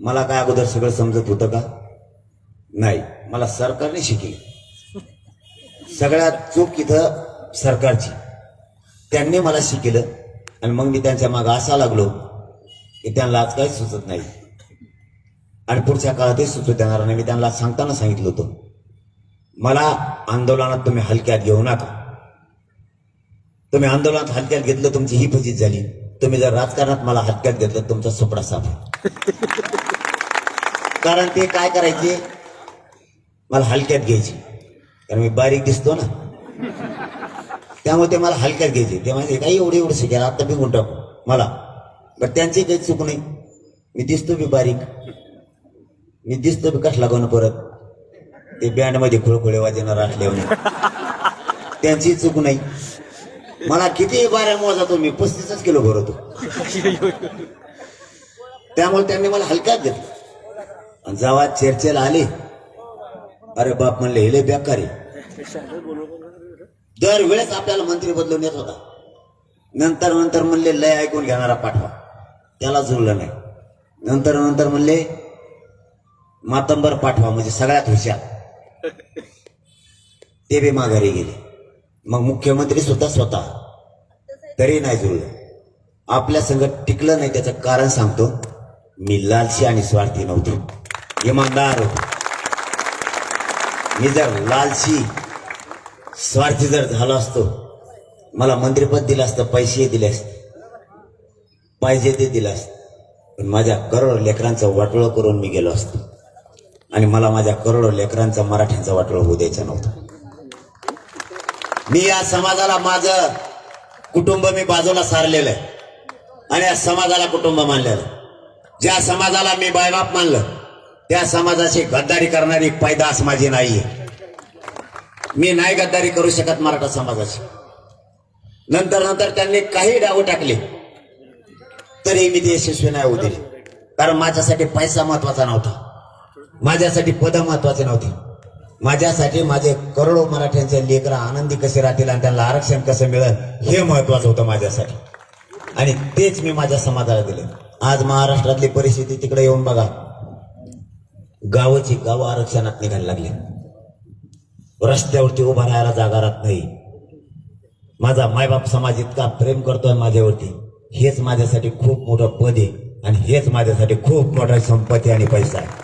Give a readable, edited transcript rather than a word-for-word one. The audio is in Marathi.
मला काय अगोदर सगळं समजत होतं का? नाही, मला सरकारने शिकवलं. सगळ्यात चूक इथं सरकारची. त्यांनी मला शिकलं आणि मग मी त्यांच्या मागे असा लागलो की त्यांना आज काही सुचत नाही आणि पुढच्या काळातही सुचू देणार नाही. मी त्यांना सांगताना सांगितलं होतं, मला आंदोलनात तुम्ही हलक्यात घेऊ नका. तुम्ही आंदोलनात हलक्यात घेतलं, तुमची ही फजित झाली. तुम्ही जर राजकारणात मला हलक्यात घेतलं, तुमचा सोपडा साफ आहे. कारण ते काय करायचे, मला हलक्यात घ्यायचे, कारण मी बारीक दिसतो ना, त्यामुळे ते मला हलक्यात घ्यायचे. ते म्हणजे काही एवढं शिकायला आता बी टाकू मला, पण त्यांची काही चूक नाही. मी दिसतो बी बारीक, मी दिसतो बी कसला लागून परत ते बँड मध्ये खुळखुळे वाजवणार असल्यावर त्यांची चूक नाही. मला किती बाऱ्या मोजातो मी, 35 किलो भरवतो. त्यामुळे त्यांनी मला हलक्यात घेतलं. आणि जेव्हा चर्चेला आले, अरे बाप म्हणले हे लय बेकार आहे. दरवेळेस आपल्याला मंत्री बदलून येत होता. नंतर नंतर म्हणले लय ऐकून घेणारा पाठवा, त्याला जुळलं नाही. नंतर नंतर म्हणले मातंबर पाठवा, म्हणजे सगळ्यात हुशार, ते बी माघारी गेले. मग मुख्यमंत्री सुद्धा स्वतः, तरी नाही जुळलं. आपल्या संगत टिकलं नाही. त्याचं कारण सांगतो, मी लालशी आणि स्वार्थी नव्हतो, इमानदार होतो. मी जर लालशी स्वार्थी जर झालो असतो, मला मंत्रिपद दिलं असतं, पैसे दिले असते, पाहिजे ते दिलं असतं, पण माझ्या करोडो लेकरांचं वाटोळं करून मी गेलो असतो. आणि मला माझ्या करोडो लेकरांचा, मराठ्यांचा वाटोळं होऊ द्यायचं नव्हतं. मी या समाजाला, माझं कुटुंब मी बाजूला सारलेलं आहे आणि या समाजाला कुटुंब मानलेलं. ज्या समाजाला मी बायबाप मानलं, त्या समाजाची गद्दारी करणारी पैदास माझी नाहीये. मी नाही गद्दारी करू शकत मराठा समाजाची. नंतर नंतर त्यांनी काही डाव टाकले तरी मी ते यशस्वी नाही होऊ दिले. कारण माझ्यासाठी पैसा महत्वाचा नव्हता, माझ्यासाठी पद महत्वाचे नव्हते. माझ्यासाठी माझे करोडो मराठ्यांचे लेकरं आनंदी कसे राहतील आणि त्यांना आरक्षण कसं मिळेल हे महत्वाचं होतं माझ्यासाठी. आणि तेच मी माझ्या समाजाला दिले. आज महाराष्ट्रातली परिस्थिती तिकडे येऊन बघा, गावाची गाव आरक्षणात निघायला लागले. रस्त्यावरती उभा राहायला जागा राहत नाही. माझा मायबाप समाज इतका प्रेम करतोय माझ्यावरती, हेच माझ्यासाठी खूप मोठं पद आहे आणि हेच माझ्यासाठी खूप मोठा संपत्ती आणि पैसा आहे.